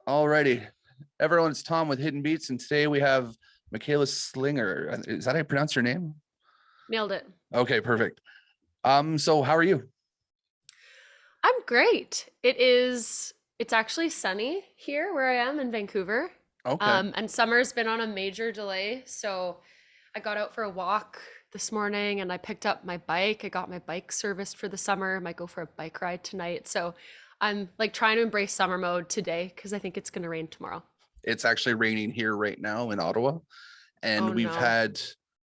Alrighty, everyone, it's Tom with Hidden Beats, and today we have Michaela Slinger. Is that how you pronounce your name? Nailed it. Okay, perfect. So how are you? I'm great. It's actually sunny here where I am in Vancouver. Okay, And summer's been on a major delay. So I got out for a walk this morning and I picked up my bike. I got my bike serviced for the summer. I might go for a bike ride tonight. So I'm like trying to embrace summer mode today because I think it's gonna rain tomorrow. it's actually raining here right now in Ottawa, and Oh no.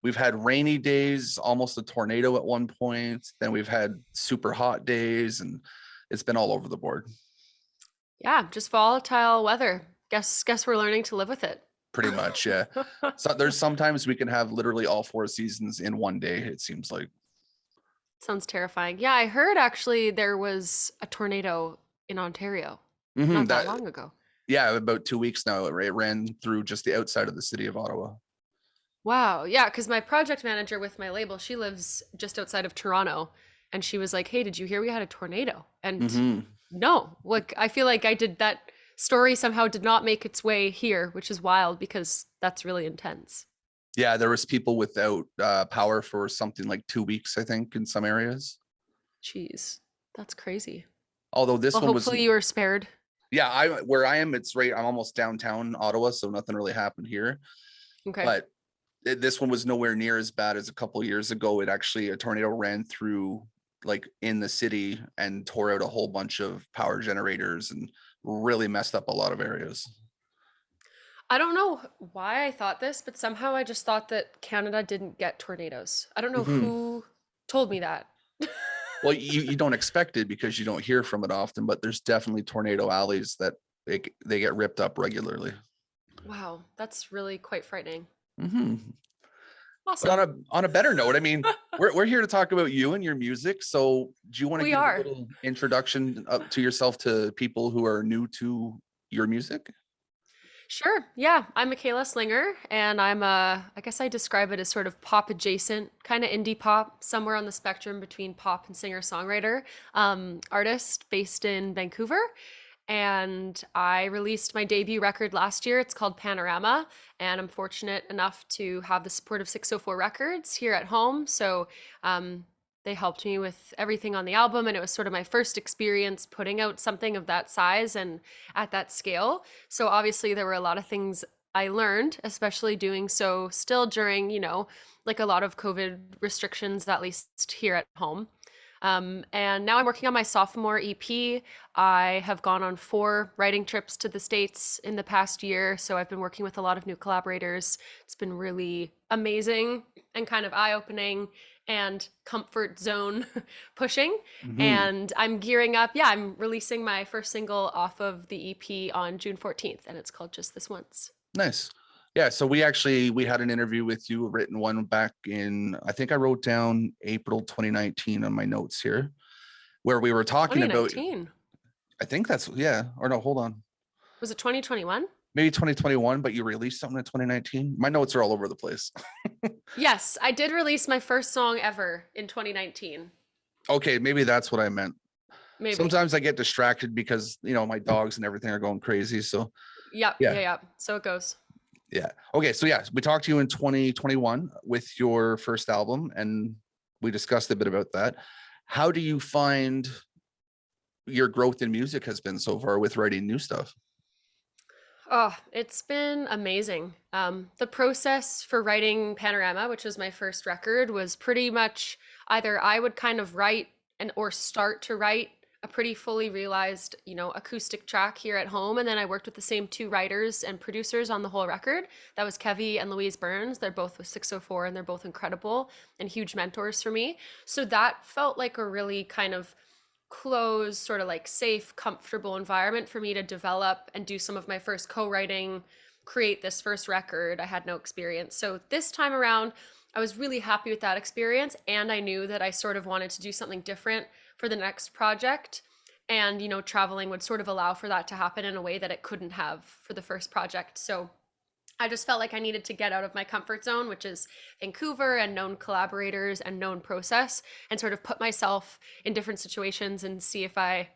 we've had rainy days, almost a tornado at one point. Then we've had super hot days, and it's been all over the board. Yeah, just volatile weather. Guess we're learning to live with it. Pretty much, yeah. So there's sometimes we can have literally all four seasons in one day. It seems like. Sounds terrifying. Yeah, I heard actually there was a tornado in Ontario not that That long ago. Yeah, about 2 weeks now. It ran through just the outside of the city of Ottawa. Wow. Yeah, because my project manager with my label, she lives just outside of Toronto. And she was like, hey, did you hear we had a tornado? And hmm no, like I feel like I did that story somehow did not make its way here, which is wild because that's really intense. Yeah, there was people without power for something like 2 weeks, I think, in some areas. Jeez, that's crazy. Although this Well, one was, hopefully you were spared. yeah, I where I am, it's right. I'm almost downtown Ottawa, so nothing really happened here. Okay. But this one was nowhere near as bad as a couple of years ago. It actually a tornado ran through like in the city and tore out a whole bunch of power generators and really messed up a lot of areas. I don't know why I thought this, but somehow I just thought that Canada didn't get tornadoes. I don't know hmm who told me that. Well, you don't expect it because you don't hear from it often, but there's definitely tornado alleys that they get ripped up regularly. Wow, that's really quite frightening. hmm But Awesome. on a better note, I mean, we're here to talk about you and your music. So, do you want to We give a are. little introduction up to yourself to people who are new to your music? Sure. Yeah, I'm Michaela Slinger, and I guess I describe it as sort of pop adjacent, kind of indie pop, somewhere on the spectrum between pop and singer-songwriter, artist based in Vancouver. And I released my debut record last year. It's called Panorama, and I'm fortunate enough to have the support of 604 Records here at home. So they helped me with everything on the album, and it was sort of my first experience putting out something of that size and at that scale. So obviously, there were a lot of things I learned, especially doing so still during, like a lot of COVID restrictions, at least here at home. And now I'm working on my sophomore EP. I have gone on 4 writing trips to the States in the past year. So I've been working with a lot of new collaborators. It's been really amazing and kind of eye opening and comfort zone pushing. hmm And I'm gearing up. Yeah, I'm releasing my first single off of the EP on June 14th, and it's called Just This Once. Nice. Yeah, so we had an interview with you, a written one back in, I think I wrote down April 2019 on my notes here, where we were talking about, 2019. I think that's, yeah, or no, hold on. Was it 2021? Maybe 2021, but you released something in 2019. My notes are all over the place. Yes, I did release my first song ever in 2019. Okay, maybe that's what I meant. Maybe. Sometimes I get distracted because, my dogs and everything are going crazy. So, Yep, yeah. yeah, yeah. So it goes. Yeah. Okay. So, yeah, we talked to you in 2021 with your first album, and we discussed a bit about that. How do you find your growth in music has been so far with writing new stuff? Oh, it's been amazing. The process for writing Panorama, which was my first record, was pretty much either I would kind of write and or start to write a pretty fully realized, acoustic track here at home, and then I worked with the same 2 writers and producers on the whole record. That was Kevy and Louise Burns. They're both with 604, and they're both incredible and huge mentors for me. So that felt like a really kind of closed, sort of like safe, comfortable environment for me to develop and do some of my first co-writing, create this first record. I had no experience. So this time around, I was really happy with that experience. And I knew that I sort of wanted to do something different for the next project. And, traveling would sort of allow for that to happen in a way that it couldn't have for the first project. So I just felt like I needed to get out of my comfort zone, which is Vancouver and known collaborators and known process, and sort of put myself in different situations and see if I,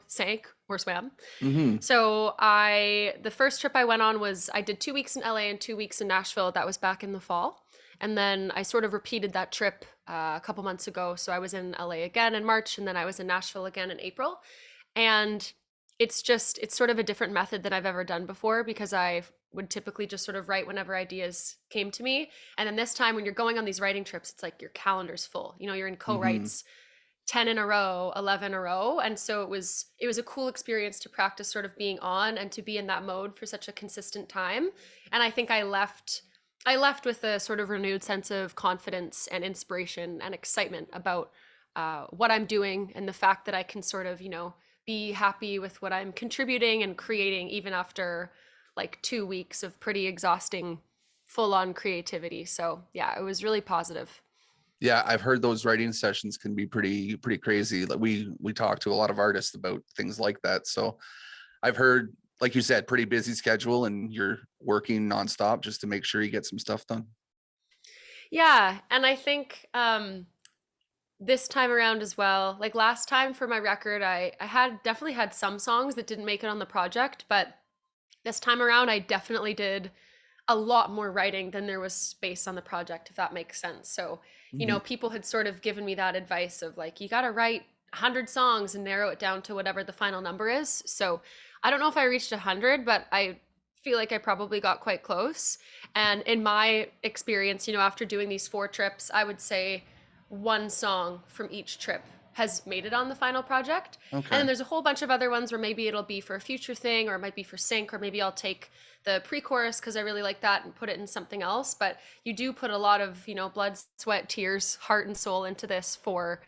sank horseman. Hmm. So the first trip I went on was I did 2 weeks in LA and 2 weeks in Nashville. That was back in the fall. And then I sort of repeated that trip a couple months ago. So I was in LA again in March, and then I was in Nashville again in April. And it's sort of a different method than I've ever done before, because I would typically just sort of write whenever ideas came to me. And then this time when you're going on these writing trips, it's like your calendar's full. You're in Hmm. co-writes 10 in a row, 11 in a row. And so it was a cool experience to practice sort of being on and to be in that mode for such a consistent time. And I think I left with a sort of renewed sense of confidence and inspiration and excitement about what I'm doing, and the fact that I can sort of, be happy with what I'm contributing and creating, even after like 2 weeks of pretty exhausting, full on creativity. So yeah, it was really positive. Yeah, I've heard those writing sessions can be pretty crazy. Like we talk to a lot of artists about things like that. So I've heard, like you said, pretty busy schedule, and you're working nonstop just to make sure you get some stuff done. Yeah. And I think this time around as well, like last time for my record, I had definitely had some songs that didn't make it on the project, but this time around I definitely did a lot more writing than there was space on the project, if that makes sense. So, Hmm. people had sort of given me that advice of like, you got to write 100 songs and narrow it down to whatever the final number is. So, I don't know if I reached 100, but I feel like I probably got quite close. And in my experience, after doing these 4 trips, I would say one song from each trip has made it on the final project. And Okay. then there's a whole bunch of other ones where maybe it'll be for a future thing, or it might be for sync, or maybe I'll take the pre-chorus because I really like that and put it in something else. But you do put a lot of, blood, sweat, tears, heart, and soul into this for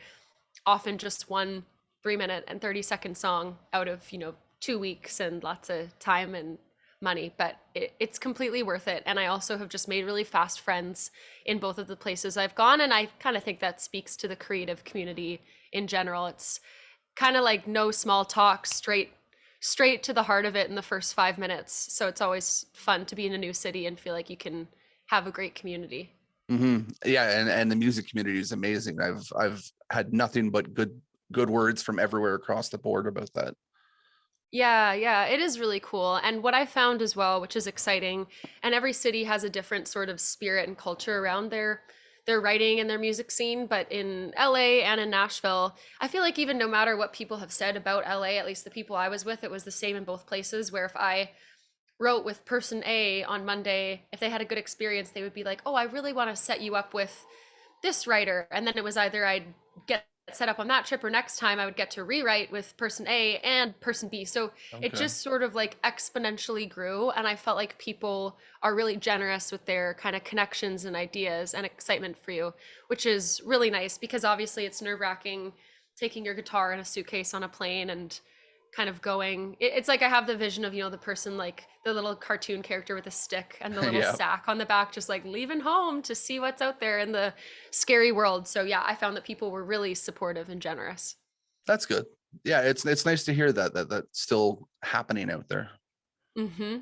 often just one 3 minute and 30-second song out of, 2 weeks and lots of time and money. But it's completely worth it. And I also have just made really fast friends in both of the places I've gone. And I kind of think that speaks to the creative community in general. It's kind of like no small talk, straight to the heart of it in the first 5 minutes. So it's always fun to be in a new city and feel like you can have a great community. Hmm. Yeah, and the music community is amazing. I've had nothing but good words from everywhere across the board about that. Yeah, yeah, it is really cool. And what I found as well, which is exciting, and every city has a different sort of spirit and culture around their writing and their music scene, but in LA and in Nashville, I feel like even no matter what people have said about LA, at least the people I was with, it was the same in both places, where if I wrote with person A on Monday, if they had a good experience, they would be like, "Oh, I really want to set you up with this writer." And then it was either I'd get set up on that trip, or next time I would get to rewrite with person A and person B. So it Okay. just sort of like exponentially grew. And I felt like people are really generous with their kind of connections and ideas and excitement for you, which is really nice, because obviously it's nerve wracking taking your guitar in a suitcase on a plane and kind of going. It's like I have the vision of, the person, like the little cartoon character with a stick and the little Yeah, sack on the back, just like leaving home to see what's out there in the scary world. So yeah, I found that people were really supportive and generous. that's good. Yeah, it's nice to hear that that's still happening out there. Hmm.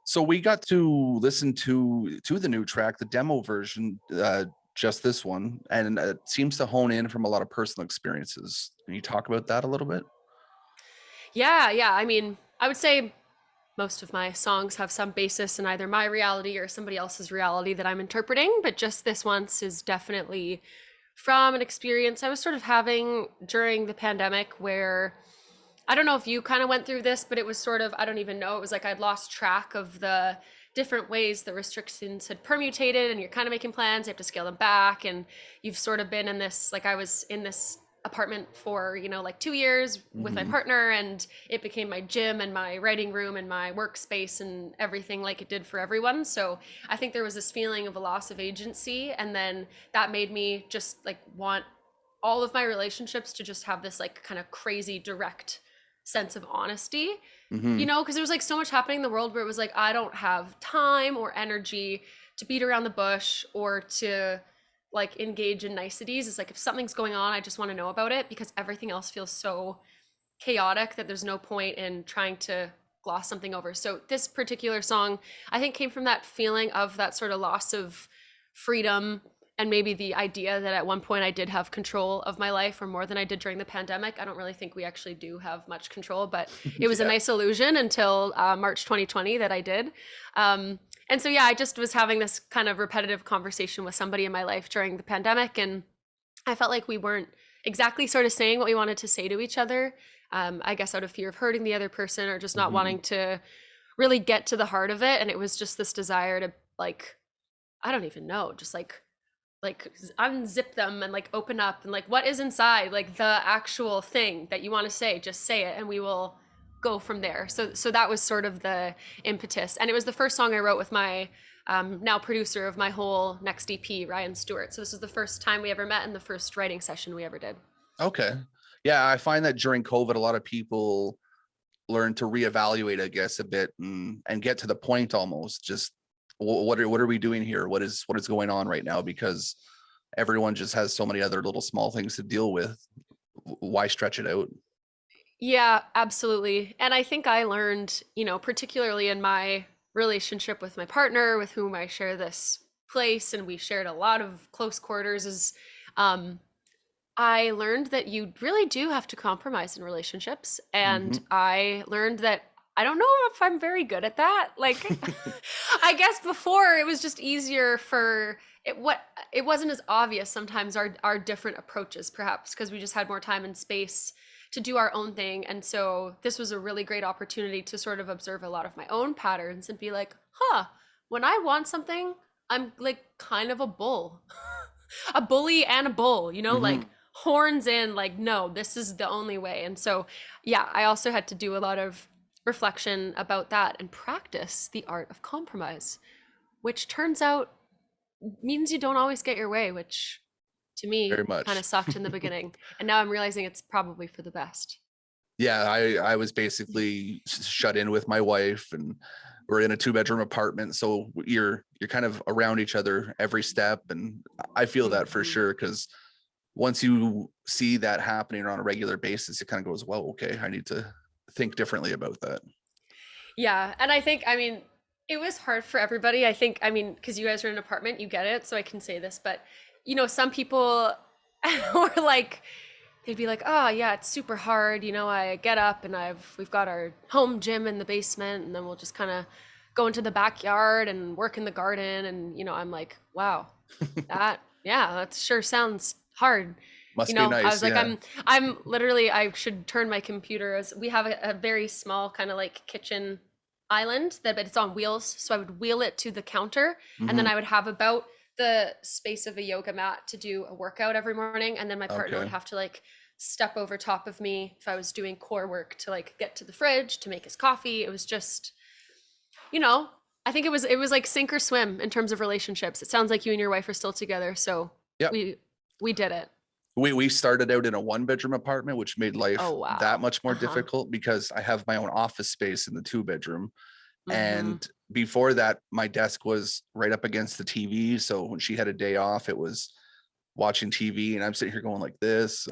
So we got to listen to the new track, the demo version, just this one, and it seems to hone in from a lot of personal experiences. Can you talk about that a little bit? Yeah, yeah. I mean, I would say most of my songs have some basis in either my reality or somebody else's reality that I'm interpreting, but just this once is definitely from an experience I was sort of having during the pandemic, where I don't know if you kind of went through this, but it was sort of, I don't even know, it was like I'd lost track of the different ways the restrictions had permutated, and you're kind of making plans, you have to scale them back, and you've sort of been in this, like I was in this apartment for, like 2 years with my Hmm. partner, and it became my gym and my writing room and my workspace and everything, like it did for everyone. So I think there was this feeling of a loss of agency, and then that made me just like want all of my relationships to just have this like kind of crazy direct sense of honesty, Hmm. because there was like so much happening in the world where it was like I don't have time or energy to beat around the bush or to like engage in niceties. It's like if something's going on, I just want to know about it, because everything else feels so chaotic that there's no point in trying to gloss something over. So this particular song, I think, came from that feeling of that sort of loss of freedom and maybe the idea that at one point I did have control of my life, or more than I did during the pandemic. I don't really think we actually do have much control, but it was a Yeah. nice illusion until March 2020 that I did. And so, yeah, I just was having this kind of repetitive conversation with somebody in my life during the pandemic, and I felt like we weren't exactly sort of saying what we wanted to say to each other. I guess out of fear of hurting the other person, or just not Mhm. wanting to really get to the heart of it. And it was just this desire to, like, I don't even know, just like unzip them and like open up, and like what is inside, like the actual thing that you want to say, just say it and we will go from there. So that was sort of the impetus, and it was the first song I wrote with my now producer of my whole next EP, Ryan Stewart. So this is the first time we ever met and the first writing session we ever did. Okay. Yeah, I find that during COVID, a lot of people learn to reevaluate, I guess, a bit and get to the point almost. Just what are we doing here? What is going on right now? Because everyone just has so many other little small things to deal with. Why stretch it out? Yeah, absolutely. And I think I learned, particularly in my relationship with my partner, with whom I share this place, and we shared a lot of close quarters, is um, I learned that you really do have to compromise in relationships. And Hmm. I learned that I don't know if I'm very good at that. Like, I guess before it was just easier for it wasn't as obvious sometimes our different approaches, perhaps because we just had more time and space to do our own thing. And so this was a really great opportunity to sort of observe a lot of my own patterns and be like, huh, when I want something, I'm like kind of a bull. A bully and a bull, like Hmm. horns in, like, no, this is the only way. And so, yeah, I also had to do a lot of reflection about that and practice the art of compromise, which turns out means you don't always get your way, which to Very me kind much. of sucked in the beginning. And now I'm realizing it's probably for the best. Yeah, I was basically shut in with my wife, and we're in a two-bedroom apartment, so you're kind of around each other every step, and I feel that for Mhm. sure, because once you see that happening on a regular basis, it kind of goes, well, okay, I need to think differently about that. Yeah, and I think, I mean, it was hard for everybody. I think, I mean, because you guys are in an apartment, you get it, so I can say this, but some people were like, they'd be like, "Oh, yeah, it's super hard. I get up and we've got our home gym in the basement, and then we'll just kind of go into the backyard and work in the garden." And I'm like, "Wow, yeah, that sure sounds hard." Must be I nice. was like, Yeah. I'm literally, I should turn my computer, as we have a very small kind of like kitchen island that, but it's on wheels. So I would wheel it to the counter, and then Hmm. I would have about the space of a yoga mat to do a workout every morning. And then my partner would Okay. have to like step over top of me if I was doing core work to like get to the fridge to make his coffee. It was just, you know, I think it was like sink or swim in terms of relationships. It sounds like you and your wife are still together, so Yep. we did it. We started out in a one-bedroom apartment, which made life Oh that wow. much more Uh-huh. difficult because I have my own office space in the two-bedroom. Mm-hmm. And before that, my desk was right up against the TV. So when she had a day off, it was watching TV, and I'm sitting here going like this.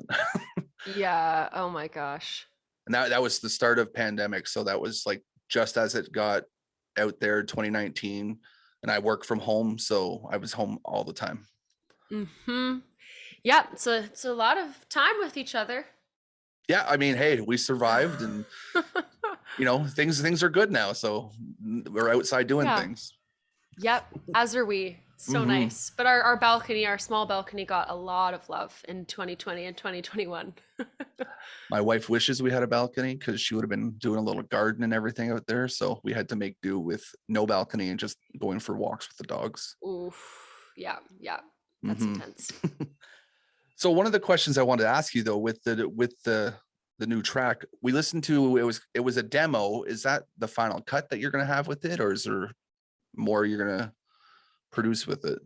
Yeah. Oh my gosh. And that was the start of pandemic. So that was like just as it got out there, 2019. And I work from home. So I was home all the time. Mm-hmm. Yeah, it's a lot of time with each other. Yeah. I mean, hey, we survived, and things are good now. So we're outside doing Yeah. things. Yep. As are we. So Hmm. nice. But our balcony, our small balcony, got a lot of love in 2020 and 2021. My wife wishes we had a balcony because she would have been doing a little garden and everything out there. So we had to make do with no balcony and just going for walks with the dogs. Oof. Yeah, yeah. That's Hmm. intense. So one of the questions I wanted to ask you though, with the new track we listened to, it was a demo. Is that the final cut that you're going to have with it, or is there more you're going to produce with it?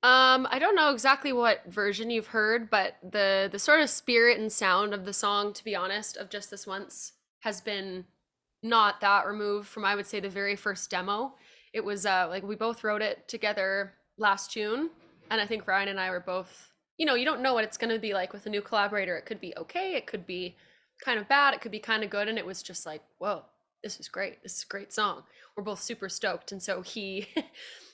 I don't know exactly what version you've heard, but the sort of spirit and sound of the song, to be honest, of Just This Once, has been not that removed from, I would say, the very first demo. It was like we both wrote it together last June, and I think Ryan and I were both, you don't know what it's going to be like with a new collaborator. It could be okay, it could be kind of bad, it could be kind of good, and it was just like, whoa, this is great. This is a great song. We're both super stoked. And so he,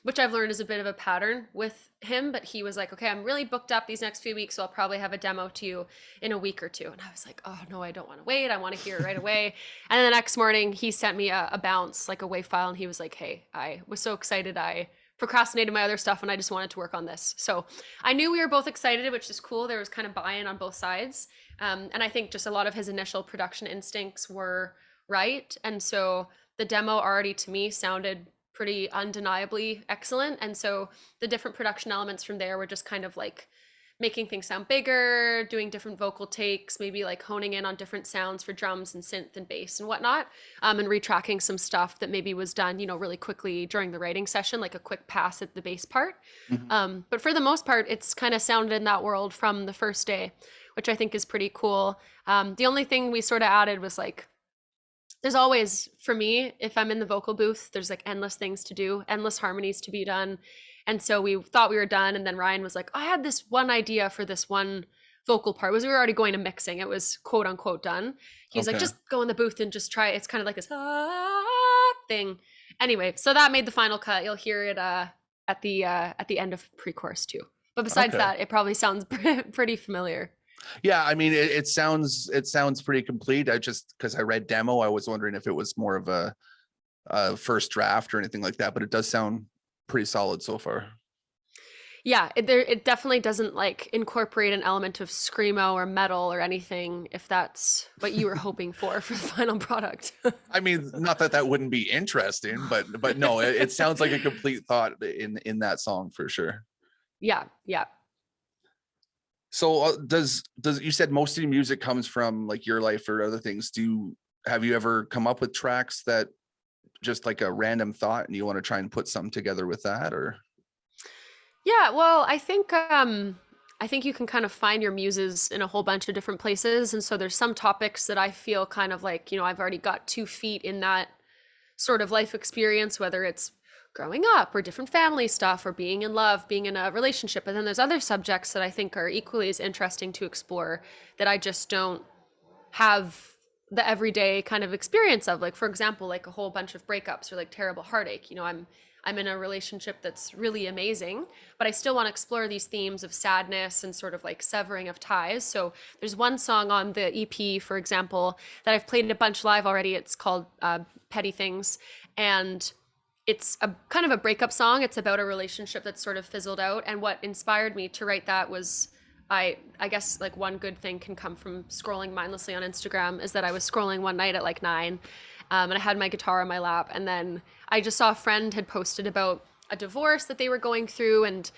which I've learned is a bit of a pattern with him, but he was like, okay, I'm really booked up these next few weeks. So I'll probably have a demo to you in a week or two. And I was like, oh no, I don't want to wait. I want to hear it right away. And then the next morning he sent me a bounce, like a WAV file. And he was like, hey, I was so excited. I procrastinated my other stuff and I just wanted to work on this. So I knew we were both excited, which is cool. There was kind of buy-in on both sides. And I think just a lot of his initial production instincts were right. And so the demo already to me sounded pretty undeniably excellent. And so the different production elements from there were just kind of like making things sound bigger, doing different vocal takes, maybe like honing in on different sounds for drums and synth and bass and whatnot, and retracking some stuff that maybe was done, really quickly during the writing session, like a quick pass at the bass part. Mhm. But for the most part, it's kind of sounded in that world from the first day, which I think is pretty cool. The only thing we sort of added was like, there's always, for me, if I'm in the vocal booth, there's like endless things to do, endless harmonies to be done. And so we thought we were done. And then Ryan was like, I had this one idea for this one vocal part. Was we were already going to mixing. It was quote unquote done. He was like, Okay. just go in the booth and just try it. It's kind of like this thing. Anyway, so that made the final cut. You'll hear it at the end of pre-chorus too. But besides Okay. that, it probably sounds pretty familiar. Yeah, I mean, it sounds pretty complete. I just because I read demo, I was wondering if it was more of a first draft or anything like that, but it does sound pretty solid so far. Yeah, it definitely doesn't like incorporate an element of screamo or metal or anything if that's what you were hoping for the final product. I mean, not that that wouldn't be interesting, but no, it sounds like a complete thought in that song for sure. Yeah, yeah. So does you said most of your music comes from like your life or other things? Have you ever come up with tracks that just like a random thought and you want to try and put something together with that or? Yeah, well, I think you can kind of find your muses in a whole bunch of different places. And so there's some topics that I feel kind of like, I've already got 2 feet in that sort of life experience, whether it's growing up or different family stuff or being in love, being in a relationship. And then there's other subjects that I think are equally as interesting to explore that I just don't have the everyday kind of experience of. Like, for example, like a whole bunch of breakups or like terrible heartache. I'm in a relationship that's really amazing, but I still want to explore these themes of sadness and sort of like severing of ties. So there's one song on the EP, for example, that I've played a bunch live already. It's called Petty Things. And it's a kind of a breakup song. It's about a relationship that's sort of fizzled out. And what inspired me to write that was I guess like one good thing can come from scrolling mindlessly on Instagram is that I was scrolling one night at like 9, and I had my guitar on my lap, and then I just saw a friend had posted about a divorce that they were going through, and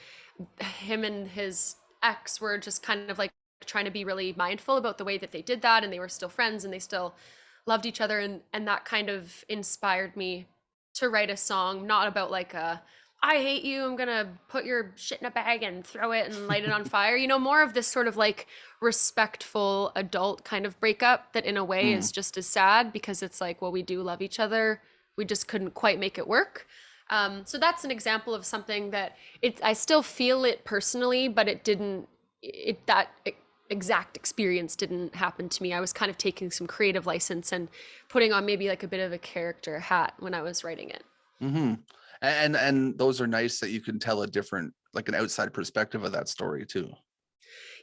him and his ex were just kind of like trying to be really mindful about the way that they did that, and they were still friends and they still loved each other, and that kind of inspired me to write a song not about like a I hate you, I'm gonna put your shit in a bag and throw it and light it on fire. More of this sort of like respectful adult kind of breakup that in a way Hmm. is just as sad because it's like, well, we do love each other. We just couldn't quite make it work. So that's an example of something that I still feel it personally, but it didn't, it, that exact experience didn't happen to me. I was kind of taking some creative license and putting on maybe like a bit of a character hat when I was writing it. Hmm. And those are nice that you can tell a different, like an outside perspective of that story too.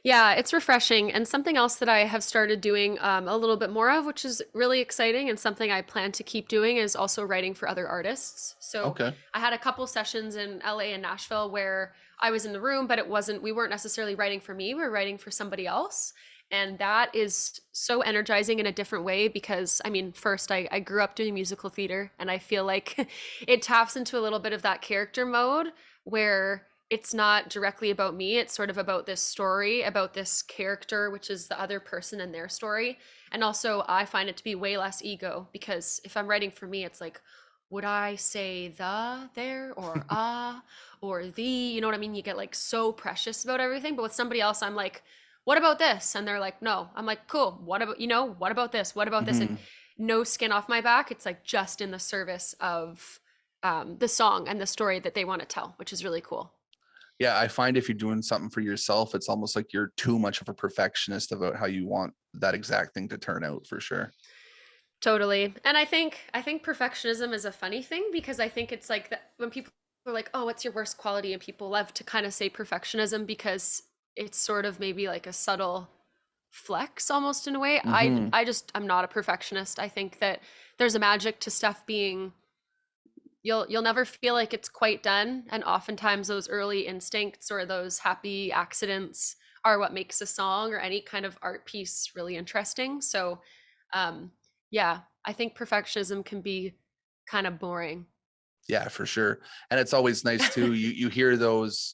Yeah, it's refreshing. And something else that I have started doing a little bit more of, which is really exciting and something I plan to keep doing, is also writing for other artists. So Okay. I had a couple sessions in LA and Nashville where I was in the room, but we weren't necessarily writing for me, we were writing for somebody else. And that is so energizing in a different way because, I mean, first, I grew up doing musical theater, and I feel like it taps into a little bit of that character mode where it's not directly about me. It's sort of about this story, about this character, which is the other person and their story. And also, I find it to be way less ego because if I'm writing for me, it's like, would I say the there or or the? You know what I mean? You get like so precious about everything. But with somebody else, I'm like, what about this? And they're like, no. I'm like, cool. What about, what about this? What about this? And Hmm. no skin off my back. It's like just in the service of the song and the story that they want to tell, which is really cool. Yeah, I find if you're doing something for yourself, it's almost like you're too much of a perfectionist about how you want that exact thing to turn out for sure. Totally. And I think perfectionism is a funny thing because I think it's like that when people are like, "Oh, what's your worst quality?" and people love to kind of say perfectionism because it's sort of maybe like a subtle flex almost in a way. I Hmm. I just I'm not a perfectionist. I think that there's a magic to stuff being you'll never feel like it's quite done, and oftentimes those early instincts or those happy accidents are what makes a song or any kind of art piece really interesting. So um yeah, I think perfectionism can be kind of boring. Yeah, for sure. And it's always nice too. You hear those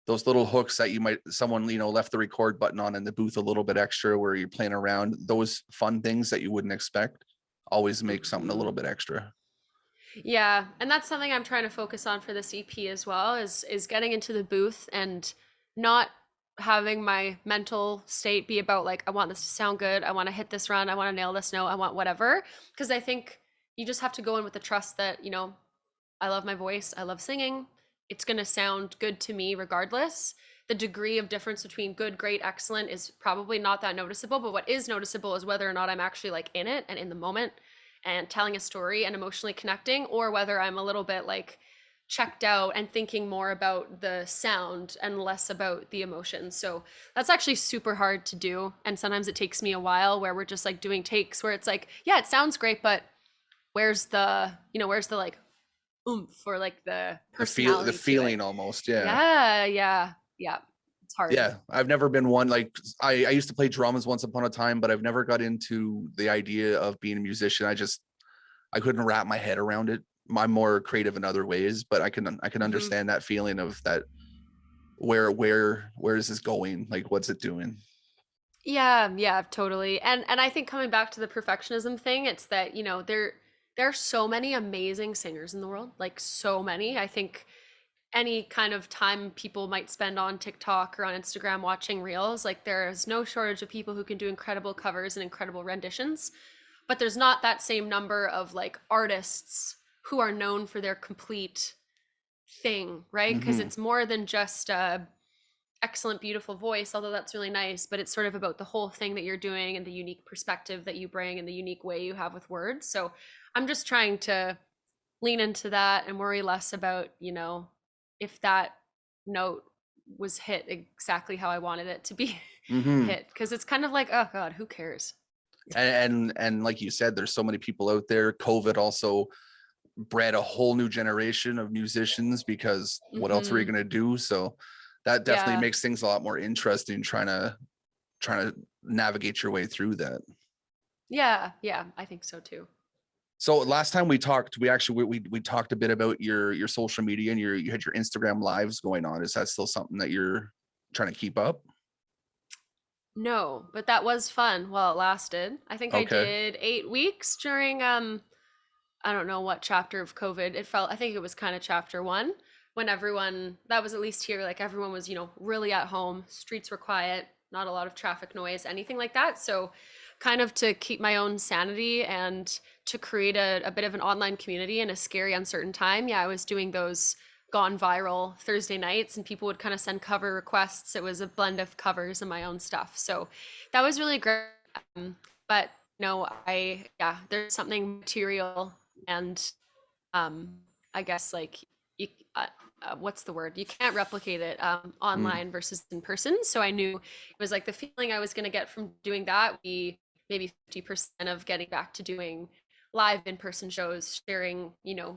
little hooks that you might someone left the record button on in the booth a little bit extra where you're playing around. Those fun things that you wouldn't expect always make something a Mhm. little bit extra. Yeah, and that's something I'm trying to focus on for this EP as well is getting into the booth and not having my mental state be about like I want this to sound good, I want to hit this run, I want to nail this note, I want whatever, because I think you just have to go in with the trust that, I love my voice, I love singing. It's going to sound good to me regardless. The degree of difference between good, great, excellent is probably not that noticeable, but what is noticeable is whether or not I'm actually like in it and in the moment and telling a story and emotionally connecting, or whether I'm a little bit like checked out and thinking more about the sound and less about the emotions. So that's actually super hard to do. And sometimes it takes me a while where we're just like doing takes where it's like, yeah, it sounds great, but where's the like oomph or like the The personality to it? feeling almost, yeah. Yeah, yeah, yeah. It's hard. Yeah, I've never been one like I used to play drums once upon a time, but I've never got into the idea of being a musician. I couldn't wrap my head around it. I'm more creative in other ways, but I can Hmm. understand that feeling of that where is this going? Like what's it doing? Yeah, yeah, totally. And I think coming back to the perfectionism thing, it's that, there are so many amazing singers in the world, like so many. I think any kind of time people might spend on TikTok or on Instagram watching reels, like there is no shortage of people who can do incredible covers and incredible renditions, but there's not that same number of like artists who are known for their complete thing, right? Because Hmm. it's more than just excellent, beautiful voice, although that's really nice, but it's sort of about the whole thing that you're doing and the unique perspective that you bring and the unique way you have with words. So I'm just trying to lean into that and worry less about, if that note was hit exactly how I wanted it to be Hmm. hit. Cause it's kind of like, oh God, who cares? And like you said, there's so many people out there. COVID also bred a whole new generation of musicians because what else were you Hmm. going to do? So that definitely Yeah. makes things a lot more interesting trying to navigate your way through that. Yeah. Yeah. I think so too. So last time we talked, we talked a bit about your social media and you had your Instagram lives going on. Is that still something that you're trying to keep up? No, but that was fun while it lasted. I think I Okay. did 8 weeks during I don't know what chapter of COVID. I think it was kind of chapter one when everyone, that was at least here, like everyone was, really at home, streets were quiet, not a lot of traffic noise, anything like that. So, kind of to keep my own sanity and to create a bit of an online community in a scary, uncertain time. Yeah, I was doing those gone viral Thursday nights and people would kind of send cover requests. It was a blend of covers and my own stuff. So, that was really great. But no, there's something material and um I guess like you what's the word, you can't replicate it Mm. online versus in person. So I knew it was like the feeling I was going to get from doing that would be maybe 50% of getting back to doing live in-person shows, sharing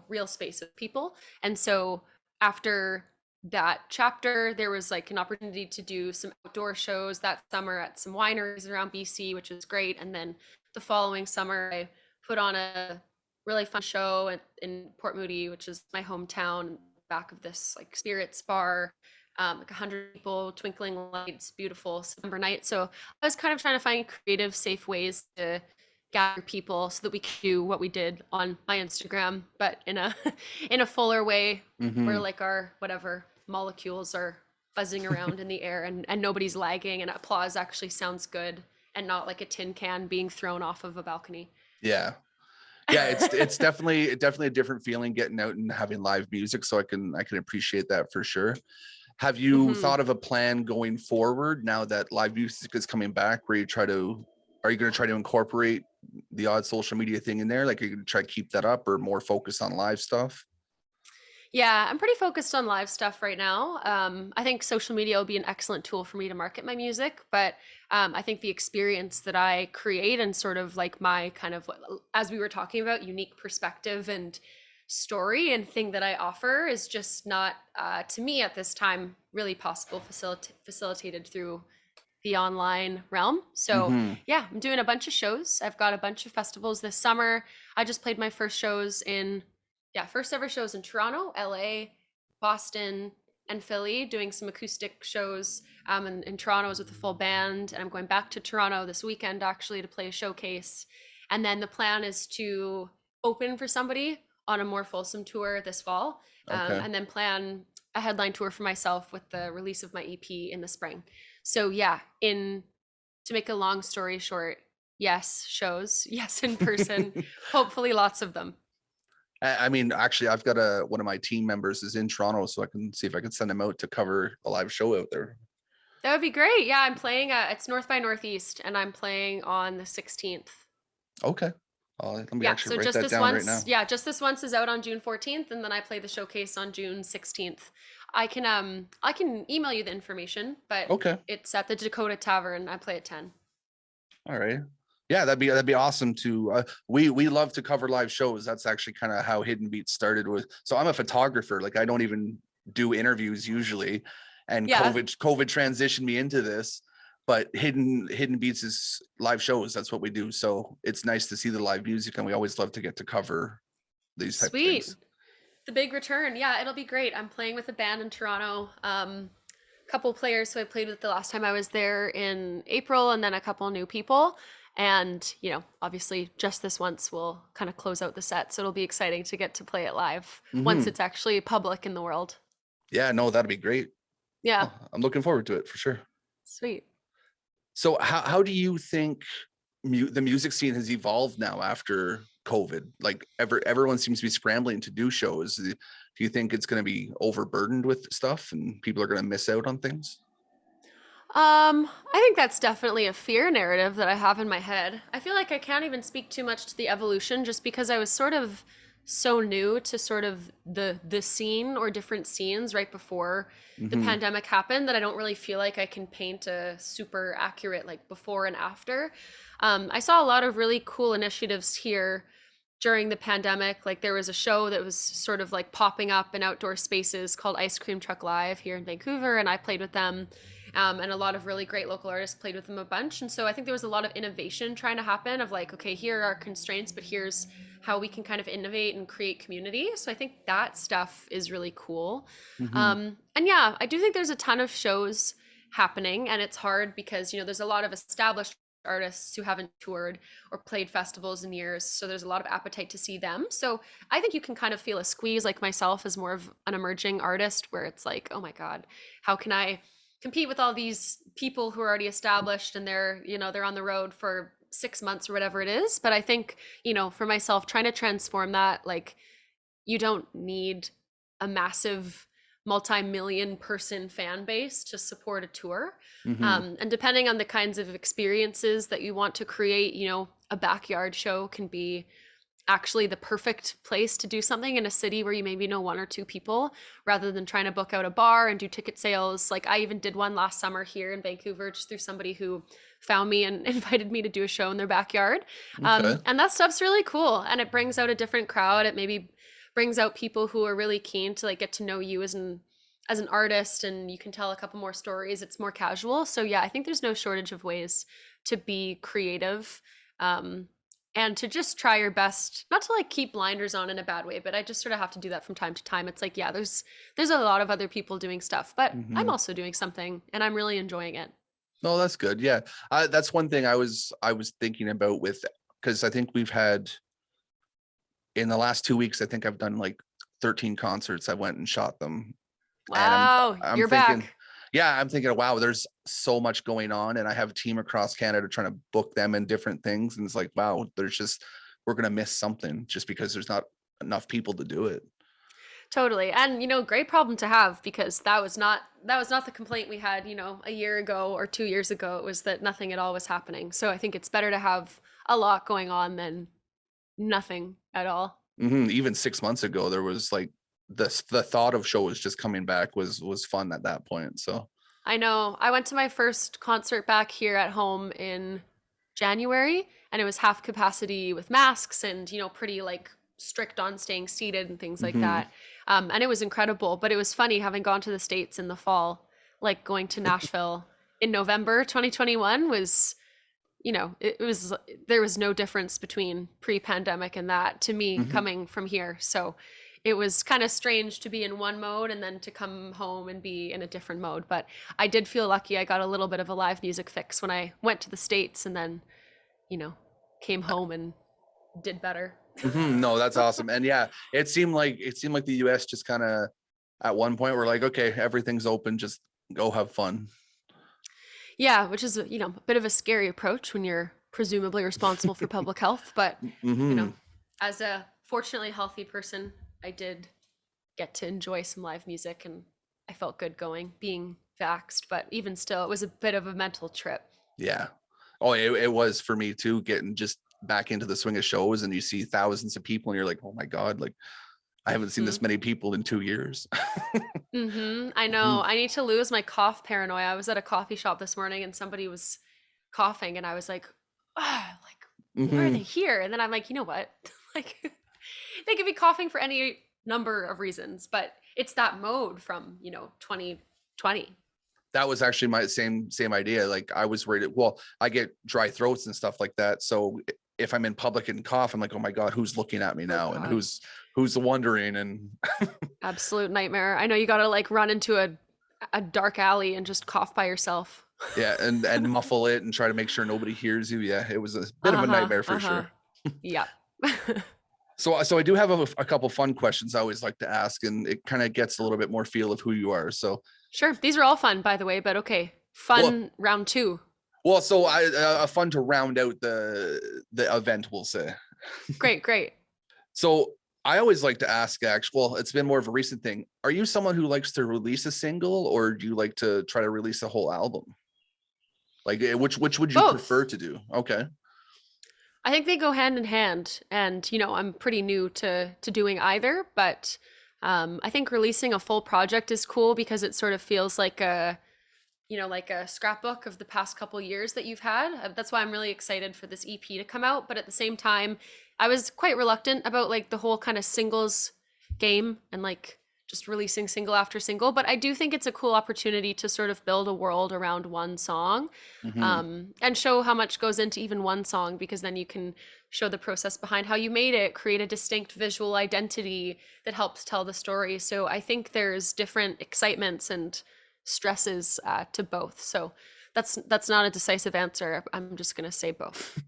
real space with people. And so after that chapter there was like an opportunity to do some outdoor shows that summer at some wineries around BC, which was great. And then the following summer I put on a really fun show in Port Moody, which is my hometown, back of this like spirits bar, like 100 people, twinkling lights, beautiful September night. So I was kind of trying to find creative, safe ways to gather people so that we could do what we did on my Instagram, but in a in a fuller way where Hmm. like our whatever molecules are buzzing around in the air and nobody's lagging and applause actually sounds good and not like a tin can being thrown off of a balcony. Yeah. Yeah, it's definitely a different feeling getting out and having live music. So I can appreciate that for sure. Have you Hmm. thought of a plan going forward now that live music is coming back where are you going to try to incorporate the odd social media thing in there? Like, are you gonna try to keep that up or more focus on live stuff? Yeah, I'm pretty focused on live stuff right now. I think social media will be an excellent tool for me to market my music, but I think the experience that I create and sort of like my kind of, as we were talking about, unique perspective and story and thing that I offer is just not, to me at this time, really possible facilitated through the online realm. So Mm-hmm. yeah, I'm doing a bunch of shows. I've got a bunch of festivals this summer. I just played my first shows in, yeah, first ever shows in Toronto, LA, Boston, and Philly, doing some acoustic shows. And in Toronto, I was with a full band, and I'm going back to Toronto this weekend actually to play a showcase. And then the plan is to open for somebody on a more fulsome tour this fall, Okay. and then plan a headline tour for myself with the release of my EP in the spring. So yeah, in to make a long story short, yes, shows, yes, in person, hopefully lots of them. I mean, actually, I've got one of my team members is in Toronto, so I can see if I can send him out to cover a live show out there. That would be great. Yeah, I'm playing it's North by Northeast and I'm playing on the 16th. Okay. Let me Yeah, actually so write just that this down right once, now. yeah, just this once is out on June 14th and then I play the showcase on June 16th. I can email you the information, but Okay. it's at the Dakota Tavern. I play at 10. All right. Yeah, that'd be awesome to we love to cover live shows. That's actually kind of how Hidden Beats started with. So I'm a photographer. Like, I don't even do interviews usually. And Yeah. COVID transitioned me into this, but Hidden Beats is live shows. That's what we do. So it's nice to see the live music, and we always love to get to cover these type of Sweet. things. The big return. Yeah, it'll be great. I'm playing with a band in Toronto. Couple players who I played with the last time I was there in April, and then a couple new people. And, obviously just this once will kind of close out the set. So it'll be exciting to get to play it live once Hmm. it's actually public in the world. Yeah, no, that'd be great. Yeah, Oh, I'm looking forward to it for sure. sweet. So how do you think the music scene has evolved now after COVID? Like, everyone seems to be scrambling to do shows. Do you think it's going to be overburdened with stuff and people are going to miss out on things? I think that's definitely a fear narrative that I have in my head. I feel like I can't even speak too much to the evolution just because I was sort of so new to sort of the scene or different scenes right before the Hmm. pandemic happened that I don't really feel like I can paint a super accurate like before and after. I saw a lot of really cool initiatives here during the pandemic. Like there was a show that was sort of like popping up in outdoor spaces called Ice Cream Truck Live here in Vancouver, and I played with them. And a lot of really great local artists played with them a bunch. And so I think there was a lot of innovation trying to happen of like, okay, here are our constraints, but here's how we can kind of innovate and create community. So I think that stuff is really cool. Hmm. And yeah, I do think there's a ton of shows happening, and it's hard because, there's a lot of established artists who haven't toured or played festivals in years. So there's a lot of appetite to see them. So I think you can kind of feel a squeeze, like myself as more of an emerging artist, where it's like, oh my God, how can I compete with all these people who are already established and they're on the road for 6 months or whatever it is. But I think, for myself, trying to transform that, like, you don't need a massive multi-million person fan base to support a tour. Hmm. And depending on the kinds of experiences that you want to create, a backyard show can be actually the perfect place to do something in a city where you maybe know one or two people, rather than trying to book out a bar and do ticket sales. Like I even did one last summer here in Vancouver just through somebody who found me and invited me to do a show in their backyard. Okay. And that stuff's really cool, and it brings out a different crowd. It maybe brings out people who are really keen to like get to know you as an artist, and you can tell a couple more stories. It's more casual. So yeah, I think there's no shortage of ways to be creative. Um, and to just try your best, not to like keep blinders on in a bad way, but I just sort of have to do that from time to time. It's like, yeah, there's a lot of other people doing stuff, but I'm Hmm. also doing something and I'm really enjoying it. No, that's good. Yeah. That's one thing I was thinking about with, because I think we've had in the last 2 weeks, I think I've done like 13 concerts. I went and shot them. And Wow, I'm you're thinking, back. yeah, I'm thinking, wow, there's so much going on. And I have a team across Canada trying to book them in different things. And it's like, wow, we're gonna miss something just because there's not enough people to do it. Totally. And great problem to have, because that was not the complaint we had, a year ago or 2 years ago. It was that nothing at all was happening. So I think it's better to have a lot going on than nothing at all. Even 6 months ago, there was like the thought of shows just coming back was fun at that point. So I know. I went to my first concert back here at home in January, and it was half capacity with masks and, pretty like strict on staying seated and things like mhm. that. And it was incredible, but it was funny having gone to the States in the fall, like going to Nashville in November 2021 was, it was, there was no difference between pre-pandemic and that to me Mhm. coming from here. So it was kind of strange to be in one mode and then to come home and be in a different mode. But I did feel lucky. I got a little bit of a live music fix when I went to the States and then, you know, came home and did better. No, that's awesome. And yeah, it seemed like the US just kind of at one point we're like, okay, everything's open, just go have fun. Yeah, which is, a bit of a scary approach when you're presumably responsible for public health. But, you know, Hmm. as a fortunately healthy person, I did get to enjoy some live music and I felt good going, being vaxxed. But even still, it was a bit of a mental trip. Yeah. Oh, it was for me too, getting just back into the swing of shows and you see thousands of people and you're like, oh my God, like I haven't seen Hmm. this many people in 2 years. I know. Mhm. I need to lose my cough paranoia. I was at a coffee shop this morning and somebody was coughing and I was like, ah, like, why are they Mhm. here? And then I'm like, you know what? Like, they could be coughing for any number of reasons, but it's that mode from, 2020. That was actually my same idea. Like I was worried. Well, I get dry throats and stuff like that. So if I'm in public and cough, I'm like, oh my God, who's looking at me Oh now, and God. who's wondering? And Absolute nightmare. I know you gotta like run into a dark alley and just cough by yourself. yeah, and muffle it and try to make sure nobody hears you. Yeah, it was a bit of a Uh-huh. nightmare for Uh-huh. sure. Yep. So I do have a couple fun questions I always like to ask, and it kind of gets a little bit more feel of who you are. So Sure. These are all fun, by the way, but okay. well, Fun round two. so I fun to round out the event, we'll say. Great, great. So I always like to ask, actually, well, it's been more of a recent thing. Are you someone who likes to release a single, or do you like to try to release a whole album? Like, which would you prefer Both. to do? Okay. I think they go hand in hand, and I'm pretty new to doing either, but I think releasing a full project is cool because it sort of feels like a scrapbook of the past couple years that you've had. That's why I'm really excited for this EP to come out. But at the same time, I was quite reluctant about like the whole kind of singles game and like just releasing single after single. But I do think it's a cool opportunity to sort of build a world around one song, Hmm. and show how much goes into even one song because then you can show the process behind how you made it, create a distinct visual identity that helps tell the story. So I think there's different excitements and stresses to both. So that's not a decisive answer. I'm just gonna say both.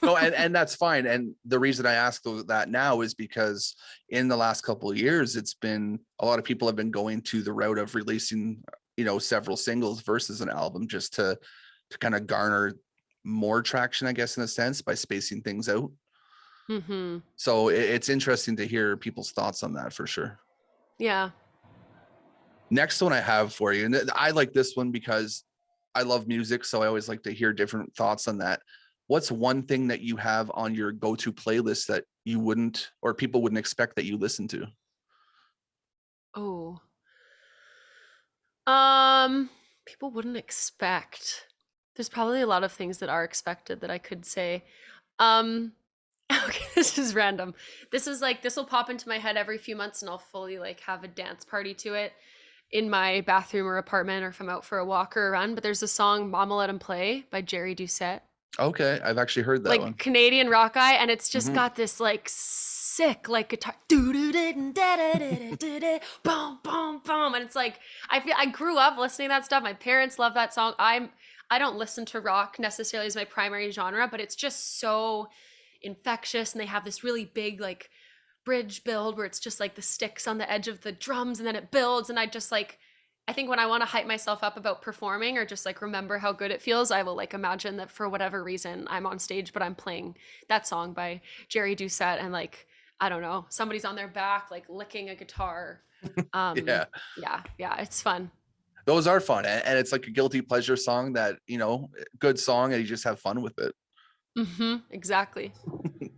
No, and that's fine. And the reason I ask that now is because in the last couple of years, it's been a lot of people have been going to the route of releasing, several singles versus an album, just to kind of garner more traction, I guess, in a sense, by spacing things out. Hmm. So it's interesting to hear people's thoughts on that for sure. Yeah. Next one I have for you, and I like this one because I love music, so I always like to hear different thoughts on that. What's one thing that you have on your go-to playlist that you wouldn't or people wouldn't expect that you listen to? Oh. Um. People wouldn't expect. There's probably a lot of things that are expected that I could say. Um. Okay, this is random. This will pop into my head every few months, and I'll fully like have a dance party to it in my bathroom or apartment, or if I'm out for a walk or a run. But there's a song "Mama Let 'Em Play" by Jerry Doucette, Okay, I've actually heard that like one. Canadian rock guy, and it's just Mhm. got this like sick like guitar boom boom boom, and it's like I grew up listening to that stuff. My parents love that song. I don't listen to rock necessarily as my primary genre, but it's just so infectious, and they have this really big like bridge build where it's just like the sticks on the edge of the drums and then it builds, and I think when I want to hype myself up about performing or just like remember how good it feels, I will like imagine that for whatever reason I'm on stage, but I'm playing that song by Jerry Doucette and like, I don't know, somebody's on their back, like licking a guitar. Yeah, Yeah, it's fun. those are fun, and it's like a guilty pleasure song that good song, and you just have fun with it. Exactly.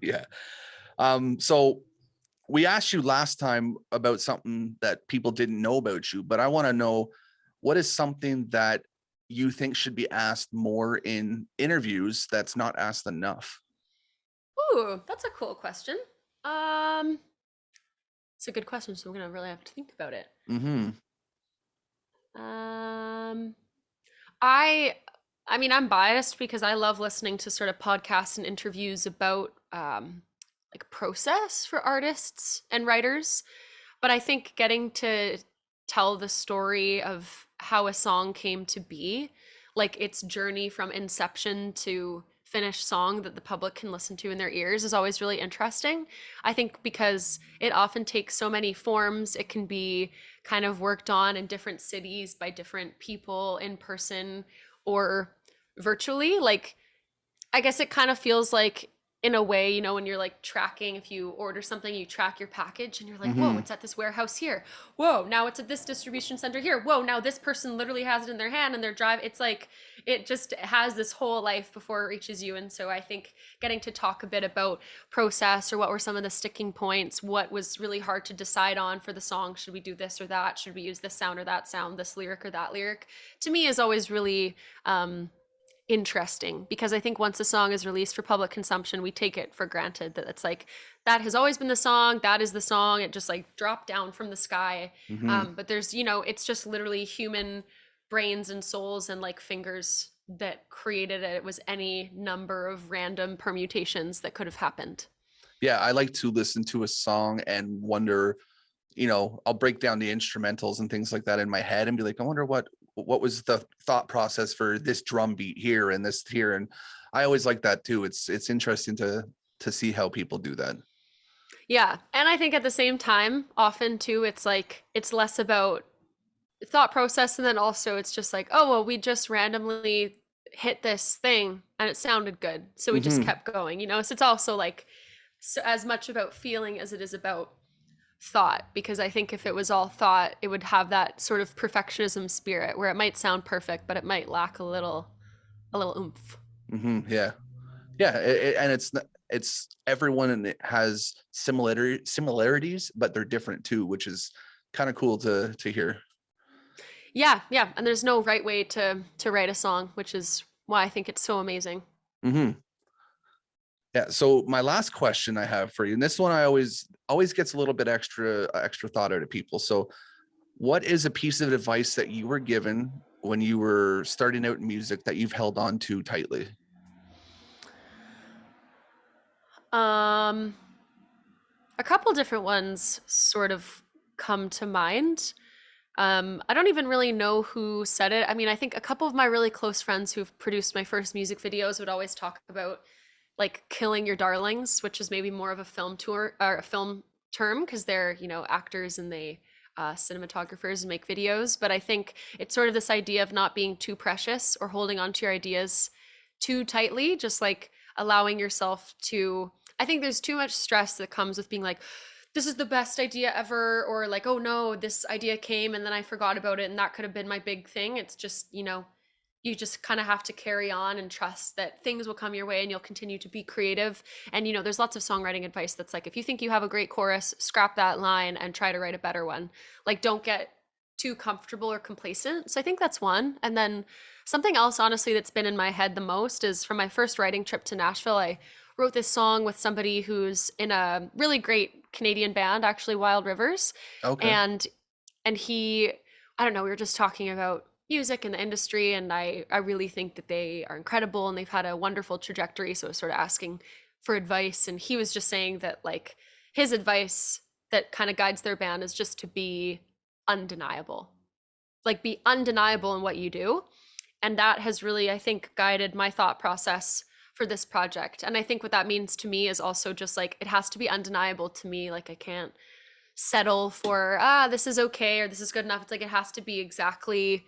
Yeah. So we asked you last time about something that people didn't know about you, but I want to know, what is something that you think should be asked more in interviews that's not asked enough? Ooh, that's a cool question. Um, it's a good question, so I'm gonna really have to think about it. Hmm. Um, I I mean, I'm biased because I love listening to sort of podcasts and interviews about like process for artists and writers, but I think getting to tell the story of how a song came to be, like its journey from inception to finished song that the public can listen to in their ears, is always really interesting. I think because it often takes so many forms, it can be kind of worked on in different cities by different people in person or virtually. Like I guess it kind of feels like, in a way, you know, when you're like tracking, if you order something, you track your package and you're like, whoa, Hmm. it's at this warehouse here. Whoa, now it's at this distribution center here. Whoa, now this person literally has it in their hand and they're driving. It's like, it just has this whole life before it reaches you. And so I think getting to talk a bit about process, or what were some of the sticking points, what was really hard to decide on for the song. Should we do this or that? Should we use this sound or that sound, this lyric or that lyric? To me is always really, interesting, because I think once a song is released for public consumption, we take it for granted that it's like, that has always been the song, that is the song, it just like dropped down from the sky. Hmm. But there's, you know, it's just literally human brains and souls and like fingers that created it. It was any number of random permutations that could have happened. Yeah, I like to listen to a song and wonder, I'll break down the instrumentals and things like that in my head and be like, I wonder what was the thought process for this drum beat here and this here. And I always like that too. It's interesting to see how people do that. Yeah, and I think at the same time, often too, it's like it's less about thought process, and then also it's just like, oh well, we just randomly hit this thing and it sounded good, so we just Hmm. kept going, you know. So it's also like, so as much about feeling as it is about thought, because I think if it was all thought, it would have that sort of perfectionism spirit where it might sound perfect but it might lack a little oomph. Hmm. Yeah. Yeah. And it's everyone, and it has similarities, but they're different too, which is kind of cool to hear. Yeah, yeah, and there's no right way to write a song, which is why I think it's so amazing. Hmm. Yeah. So my last question I have for you, and this one I always gets a little bit extra thought out of people. So what is a piece of advice that you were given when you were starting out in music that you've held on to tightly? um a couple different ones sort of come to mind. I don't even really know who said it. I mean, I think a couple of my really close friends who've produced my first music videos would always talk about like killing your darlings, which is maybe more of a film tour or a film term, because they're, you know, actors and they cinematographers and make videos. But I think it's sort of this idea of not being too precious or holding on to your ideas too tightly, just like allowing yourself to. I think there's too much stress that comes with being like, this is the best idea ever, or like, oh no, this idea came and then I forgot about it and that could have been my big thing. It's just, you know, you just kind of have to carry on and trust that things will come your way and you'll continue to be creative. And, you know, there's lots of songwriting advice that's like, if you think you have a great chorus, scrap that line and try to write a better one. Like, don't get too comfortable or complacent. So I think that's one. And then something else, honestly, that's been in my head the most is from my first writing trip to Nashville. I wrote this song with somebody who's in a really great Canadian band, actually, Wild Rivers. Okay. And he, I don't know, we were just talking about music and the industry, and I really think that they are incredible and they've had a wonderful trajectory. So I was sort of asking for advice, and he was just saying that like his advice that kind of guides their band is just to be undeniable. Like, be undeniable in what you do. And that has really, I think, guided my thought process for this project. And I think what that means to me is also just like, it has to be undeniable to me. Like, I can't settle for, this is okay or this is good enough. It's like, it has to be exactly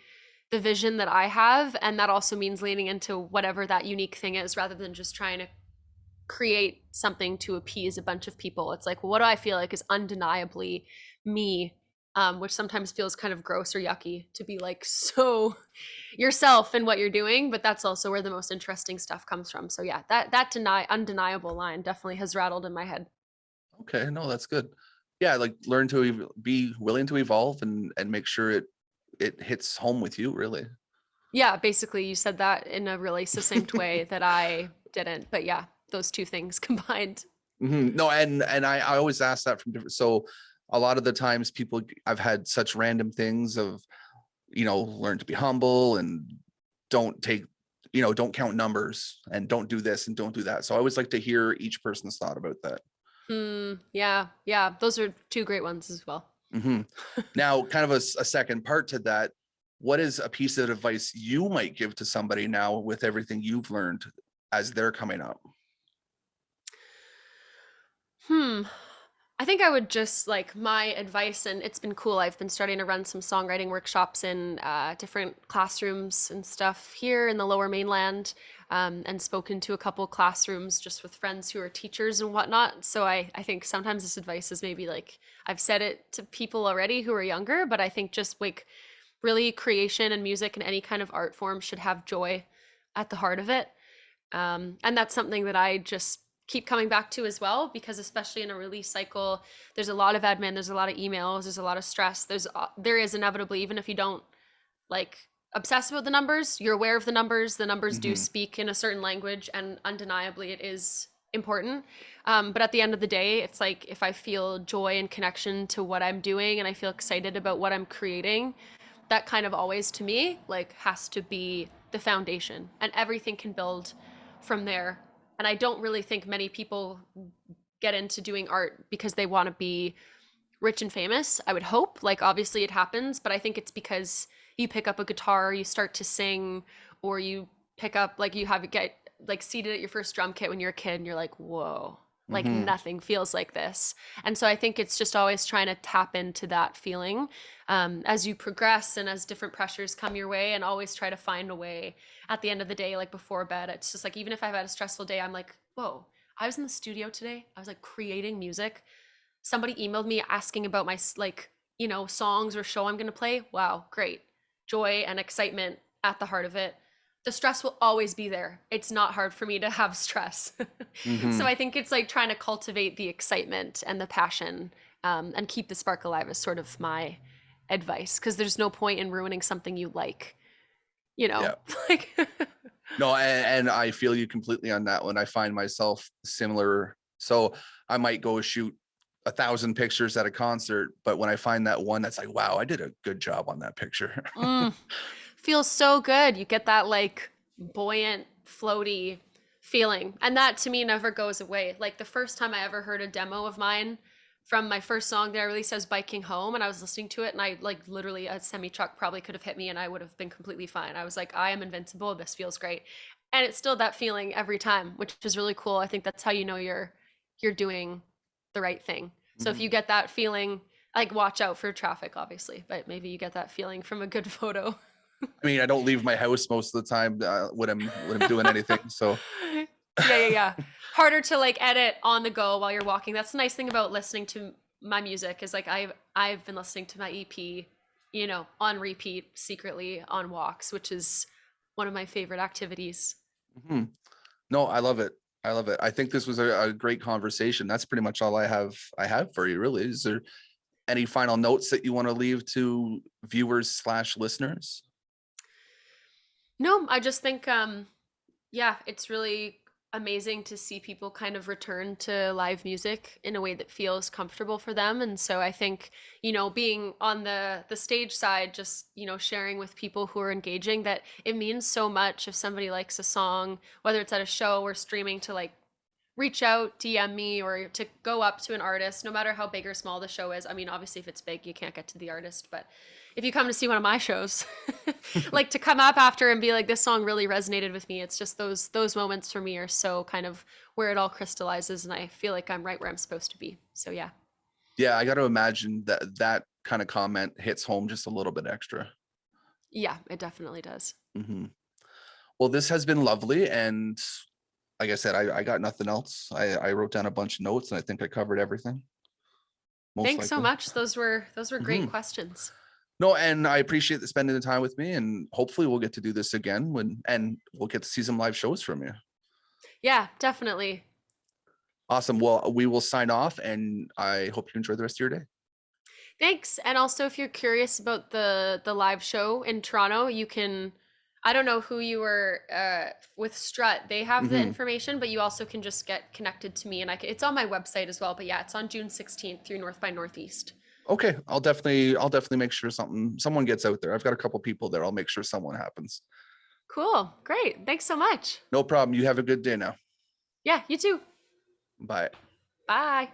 the vision that I have. And that also means leaning into whatever that unique thing is, rather than just trying to create something to appease a bunch of people. It's like, well, what do I feel like is undeniably me? which sometimes feels kind of gross or yucky to be like so yourself in what you're doing, but that's also where the most interesting stuff comes from. So yeah, that undeniable line definitely has rattled in my head. Okay, no, that's good. Yeah, like learn to be willing to evolve and make sure it hits home with you, really. Yeah, basically you said that in a really succinct way that I didn't, but yeah, those two things combined. No, and I always ask that from different. So a lot of the times people I've had such random things of, learn to be humble and don't take, don't count numbers and don't do this and don't do that. So I always like to hear each person's thought about that. Yeah, yeah, those are two great ones as well. hmm Now, kind of a second part to that, what is a piece of advice you might give to somebody now with everything you've learned as they're coming up? Hmm. I think I would just like my advice, and it's been cool. I've been starting to run some songwriting workshops in different classrooms and stuff here in the Lower Mainland, and spoken to a couple classrooms just with friends who are teachers and whatnot. So I think sometimes this advice is maybe like I've said it to people already who are younger, but I think just like really creation and music and any kind of art form should have joy at the heart of it. And that's something that I just keep coming back to as well, because especially in a release cycle, there's a lot of admin, there's a lot of emails, there's a lot of stress. There is inevitably, even if you don't like obsess about the numbers, you're aware of the numbers do hmm speak in a certain language, and undeniably it is important. But at the end of the day, it's like if I feel joy and connection to what I'm doing and I feel excited about what I'm creating, that kind of always to me like has to be the foundation, and everything can build from there. And I don't really think many people get into doing art because they want to be rich and famous. I would hope, like obviously it happens, but I think it's because you pick up a guitar, you start to sing, or you pick up like you have get like seated at your first drum kit when you're a kid and you're like, whoa, like hmm nothing feels like this. And so I think it's just always trying to tap into that feeling, as you progress and as different pressures come your way, and always try to find a way at the end of the day, like before bed. It's just like, even if I've had a stressful day, I'm like, whoa, I was in the studio today. I was like creating music. Somebody emailed me asking about my like, songs or show I'm going to play. Wow, great. Joy and excitement at the heart of it. The stress will always be there. It's not hard for me to have stress. So hmm I think it's like trying to cultivate the excitement and the passion, and keep the spark alive is sort of my advice, because there's no point in ruining something you like, you know? Yeah. Like, No, and I feel you completely on that one. I find myself similar. So I might go shoot 1,000 pictures at a concert, but when I find that one that's like, wow, I did a good job on that picture. mm, feels so good. You get that like buoyant, floaty feeling. And that to me never goes away. Like the first time I ever heard a demo of mine from my first song that I released, I was biking home and I was listening to it, and I like literally a semi truck probably could have hit me and I would have been completely fine. I was like, I am invincible. This feels great. And it's still that feeling every time, which is really cool. I think that's how you know you're doing the right thing. So if Mhm. you get that feeling, like watch out for traffic obviously, but maybe you get that feeling from a good photo. I mean, I don't leave my house most of the time when I'm doing anything. So Yeah, yeah, yeah. Harder to like edit on the go while you're walking. That's the nice thing about listening to my music, is like I've been listening to my EP, on repeat secretly on walks, which is one of my favorite activities. Mhm. No, I love it. I love it. I think this was a great conversation. That's pretty much all I have for you, really. Is there any final notes that you want to leave to viewers/listeners? No, I just think yeah, it's really amazing to see people kind of return to live music in a way that feels comfortable for them. And so I think, being on the stage side, just, sharing with people who are engaging, that it means so much if somebody likes a song, whether it's at a show or streaming, to like reach out, DM me, or to go up to an artist, no matter how big or small the show is. I mean, obviously, if it's big, you can't get to the artist, but if you come to see one of my shows, like to come up after and be like, this song really resonated with me. It's just those moments for me are so kind of where it all crystallizes, and I feel like I'm right where I'm supposed to be. So yeah, Yeah, I got to imagine that kind of comment hits home just a little bit extra. yeah, it definitely does. hmm Well, this has been lovely, and like I said, I got nothing else. I wrote down a bunch of notes, and I think I covered everything. most Thanks so likely. much. Those were great Mhm. questions. No, and I appreciate the spending the time with me, and hopefully we'll get to do this again and we'll get to see some live shows from you. Yeah, definitely. Awesome. Well, we will sign off, and I hope you enjoy the rest of your day. Thanks. And also, if you're curious about the live show in Toronto, you can. I don't know who you were with Strut. They have the Mhm. information, but you also can just get connected to me, and it's on my website as well. But yeah, it's on June 16th through North by Northeast. Okay, I'll definitely make sure someone gets out there. I've got a couple people there. I'll make sure someone happens. Cool. Great. Thanks so much. No problem. You have a good day now. Yeah, you too. Bye. Bye.